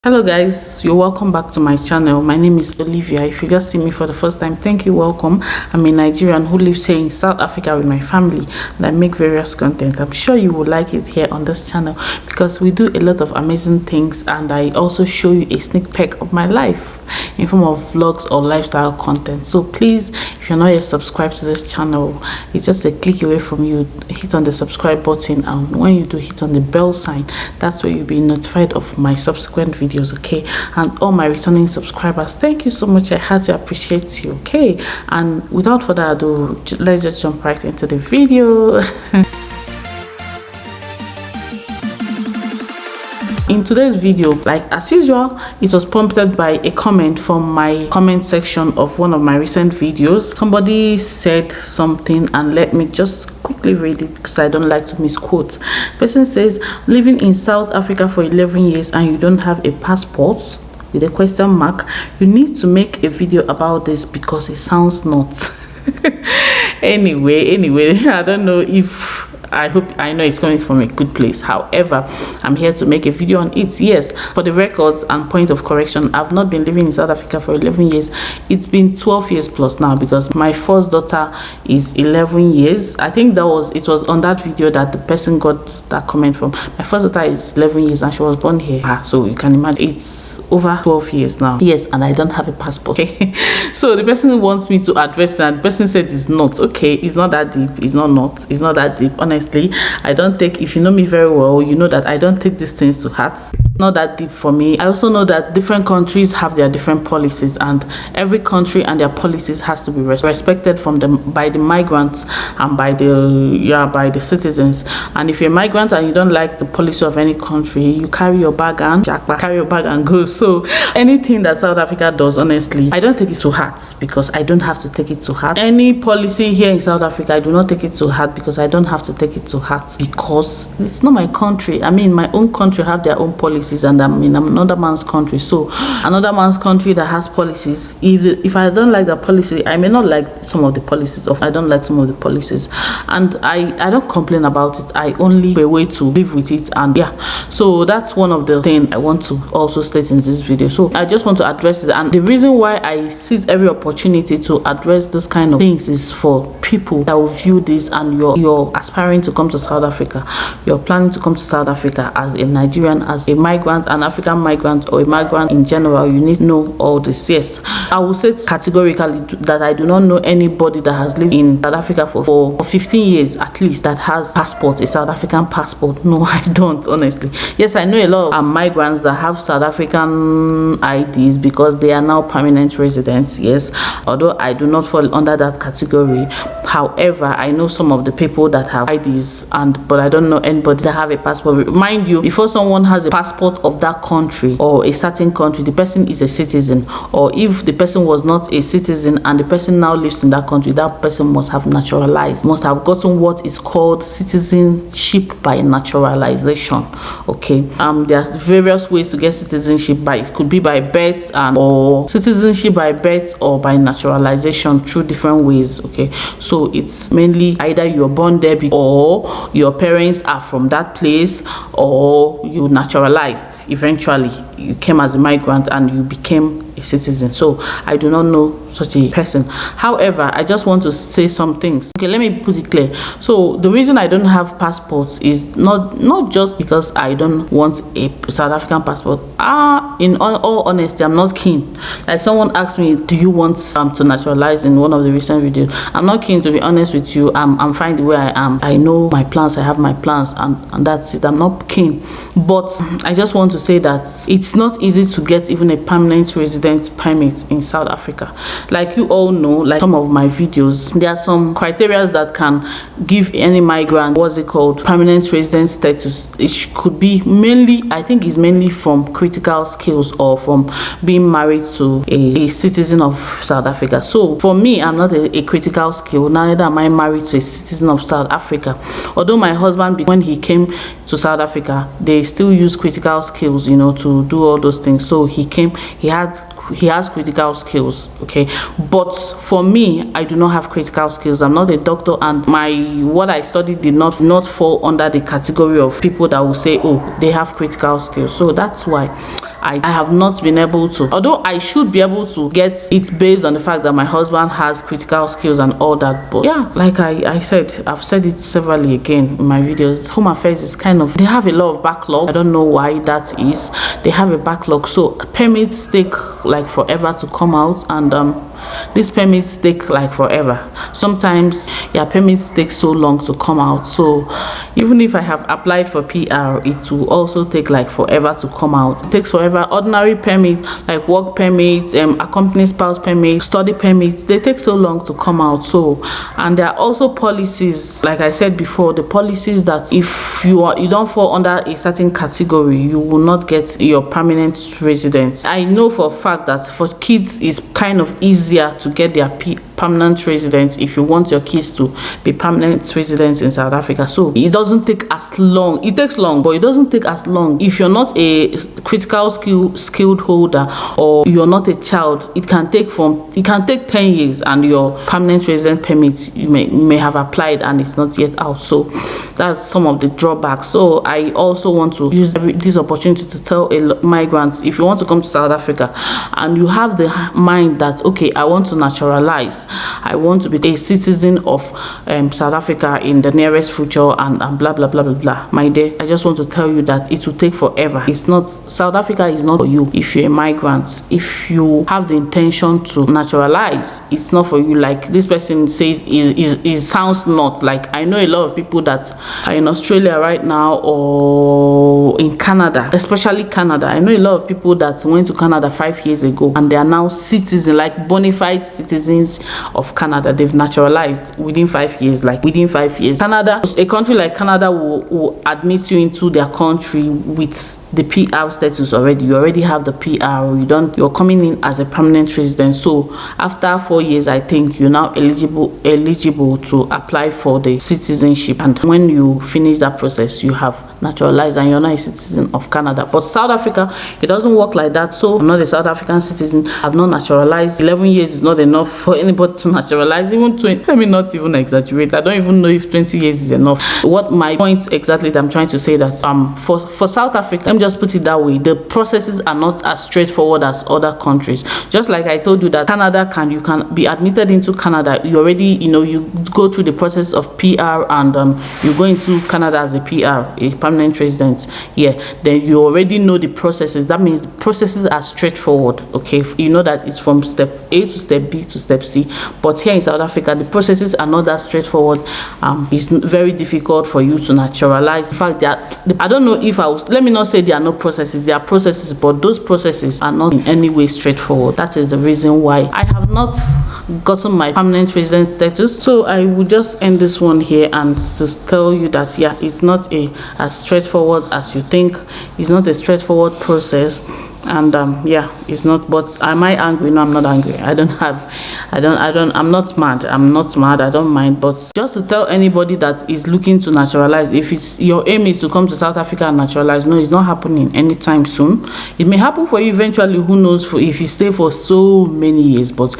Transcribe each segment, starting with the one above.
Hello guys, you're welcome back to my channel. My name is Olivia. If you just see me for the first time, thank you, welcome. I'm a Nigerian who lives here in South Africa with my family, and I make various content. I'm sure you will like it here on this channel because we do a lot of amazing things, and I also show you a sneak peek of my life in form of vlogs or lifestyle content. So please, if you're not yet subscribed to this channel, it's just a click away from you. Hit on the subscribe button, and when you do, hit on the bell sign. That's where you'll be notified of my subsequent videos. Okay, and all my returning subscribers, thank you so much. I had to appreciate you. Okay, and without further ado, let's just jump right into the video. In today's video, like as usual, it was prompted by a comment from my comment section of one of my recent videos. Somebody said something, and let me just quickly read it because I don't like to misquote. The person says, living in South Africa for 11 years and you don't have a passport with a question mark, you need to make a video about this because it sounds nuts. anyway, I don't know if I know it's coming from a good place. However, I'm here to make a video on it. Yes, for the records and point of correction, I've not been living in South Africa for 11 years. It's been 12 years plus now because my first daughter is 11 years. I think it was on that video that the person got that comment from. My first daughter is 11 years and she was born here. So you can imagine it's over 12 years now. Yes, and I don't have a passport. Okay. So the person wants me to address that. The person said it's not. Okay, it's not that deep. It's not. It's not that deep. Honestly, I don't take, if you know me very well, you know that I don't take these things to heart. Not that deep for me. I also know that different countries have their different policies, and every country and their policies has to be respected from them by the migrants and by the citizens. And if you're a migrant and you don't like the policy of any country, you carry your bag and go. So anything that South Africa does, honestly, I don't take it to heart because I don't have to take it to heart. Any policy here in South Africa, I do not take it to heart because I don't have to take it to heart because it's not my country. I mean, my own country have their own policies, and I'm in another man's country. So another man's country that has policies, if I don't like the policy, I may not like some of the policies, or I don't like some of the policies, and I don't complain about it. I only a way to live with it. And yeah, so that's one of the things I want to also state in this video. So I just want to address it, and the reason why I seize every opportunity to address this kind of things is for people that will view this, and you're aspiring to come to South Africa, you're planning to come to South Africa as a Nigerian, as a migrant, an African migrant, or a migrant in general. You need to know all this. Yes, I will say categorically that I do not know anybody that has lived in South Africa for 15 years at least that has passport, a South African passport. No, I don't, honestly. Yes, I know a lot of migrants that have South African IDs because they are now permanent residents. Yes, although I do not fall under that category. However, I know some of the people that have IDs, but I don't know anybody that have a passport. Mind you, before someone has a passport of that country or a certain country, the person is a citizen. Or if the person was not a citizen and the person now lives in that country, that person must have naturalized, must have gotten what is called citizenship by naturalization. Okay, there's various ways to get citizenship. It could be by birth, or citizenship by birth, or by naturalization through different ways. Okay, so it's mainly either you're born there or your parents are from that place, or you naturalized. Eventually you came as a migrant and you became a citizen. So I do not know such a person. However, I just want to say some things. Okay, let me put it clear. So the reason I don't have passports is not just because I don't want a South African passport. In all honesty, I'm not keen. Like someone asked me, do you want to naturalize in one of the recent videos? I'm not keen, to be honest with you. I'm fine the way I am. I know my plans, I have my plans, and that's it. I'm not keen. But I just want to say that it's not easy to get even a permanent resident permit in South Africa. Like you all know, like some of my videos, there are some criteria that can give any migrant permanent resident status. It could be mainly, I think it's mainly from critical skills or from being married to a citizen of South Africa. So for me, I'm not a critical skill, neither am I married to a citizen of South Africa. Although my husband, when he came to South Africa, they still use critical skills, to do all those things. So he has critical skills. Okay, but for me, I do not have critical skills. I'm not a doctor, and what I studied did not fall under the category of people that will say, oh, they have critical skills. So that's why I have not been able to, although I should be able to get it based on the fact that my husband has critical skills and all that. But yeah, like I said, I've said it severally again in my videos, Home Affairs is kind of, they have a lot of backlog. I don't know why that is. They have a backlog, so permits take like forever to come out, and these permits take like forever. Sometimes permits take so long to come out, so even if I have applied for PR, it will also take like forever to come out. It takes forever. Ordinary permits like work permits, accompanying spouse permits, study permits, they take so long to come out. So, and there are also policies, like I said before, the policies that if you don't fall under a certain category, you will not get your permanent residence. I know for a fact that for kids it's kind of easier to get their permanent residence if you want your kids to be permanent residents in South Africa. So it doesn't take as long. It takes long, but it doesn't take as long. If you're not a critical skilled holder or you're not a child, it can take 10 years, and your permanent resident permit you may have applied and it's not yet out. So that's some of the drawbacks. So I also want to use this opportunity to tell migrants, if you want to come to South Africa and you have the mind that, okay, I want to naturalize, I want to be a citizen of South Africa in the nearest future, and blah blah blah blah blah, my dear, I just want to tell you that it will take forever. It's not, South Africa is not for you if you're a migrant. If you have the intention to naturalize, it's not for you. Like this person says, it sounds not like, I know a lot of people that are in Australia right now or in Canada, especially Canada. I know a lot of people that went to Canada 5 years ago and they are now citizens, like bona fide citizens of Canada. They've naturalized within 5 years, like within 5 years. Canada, a country like Canada will admit you into their country with the PR status already. You already have the PR, you're coming in as a permanent resident. So after 4 years, I think you're now eligible to apply for the citizenship, and when you finish that process, you have naturalized and you're now a citizen of Canada. But South Africa, it doesn't work like that. So I'm not a South African citizen, I've not naturalized. 11 years is not enough for anybody to naturalize. Even 20, let me not even exaggerate, I don't even know if 20 years is enough. What my point exactly that I'm trying to say, that for South Africa, let me just put it that way, the processes are not as straightforward as other countries. Just like I told you that Canada you can be admitted into Canada, you already, you go through the process of PR, and you go into Canada as a PR, a permanent resident. Then you already know the processes. That means the processes are straightforward. Okay, you know that it's from step A to step B to step C. But here in South Africa, the processes are not that straightforward. It's very difficult for you to naturalize. In fact, I don't know if let me not say there are no processes. There are processes, but those processes are not in any way straightforward. That is the reason why I have not gotten my permanent resident status. So I will just end this one here and to tell you that it's not as straightforward as you think. It's not a straightforward process, and it's not. But am I angry? No, I'm not angry. I'm not mad. I don't mind. But just to tell anybody that is looking to naturalize, if it's your aim is to come to South Africa and naturalize, no, it's not happening anytime soon. It may happen for you eventually, who knows, for if you stay for so many years. But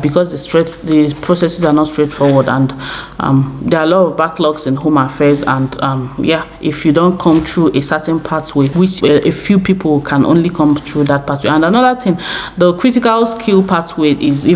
because the processes are not straightforward, and there are a lot of backlogs in Home Affairs, and if you don't come through a certain pathway, which a few people can only come through that pathway. And another thing, the critical skill pathway is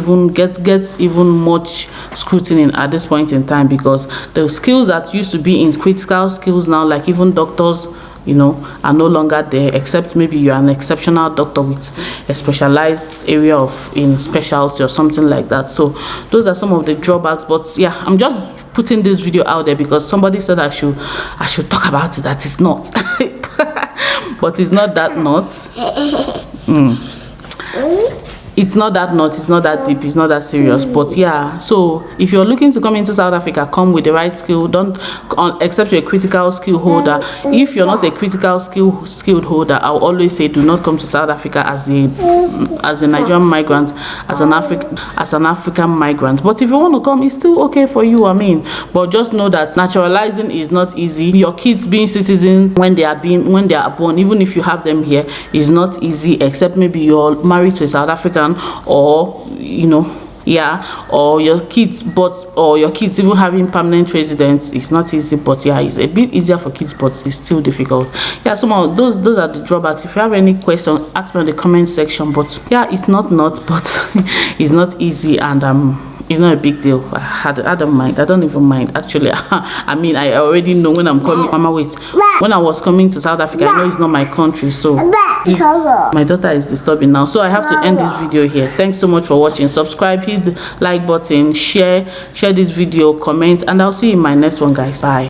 gets even much scrutiny at this point in time, because the skills that used to be in critical skills now, like even doctors, are no longer there, except maybe you're an exceptional doctor with a specialized area in specialty or something like that. So those are some of the drawbacks. But I'm just putting this video out there because somebody said I should talk about it. That is not but it's not that not it's not that it's not that deep, it's not that serious. But so if you're looking to come into South Africa, come with the right skill. Don't accept you're a critical skill holder. If you're not a critical skilled holder, I'll always say do not come to South Africa as a Nigerian migrant, as an African migrant. But if you want to come, it's still okay for you. But just know that naturalizing is not easy. Your kids being citizens when they are born, even if you have them here, is not easy, except maybe you're married to a South African, or yeah, or your kids, or your kids even having permanent residence. It's not easy, but yeah, it's a bit easier for kids, but it's still difficult. Yeah, some of those are the drawbacks. If you have any question, ask me in the comment section. But yeah, it's not but it's not easy, and it's not a big deal. I don't mind. I don't even mind, actually. I mean, I already know when I'm coming. Mama, wait. When I was coming to South Africa, I know it's not my country, so my daughter is disturbing now, so I have to end this video here. Thanks so much for watching. Subscribe, hit the like button, share this video, comment, and I'll see you in my next one, guys. Bye.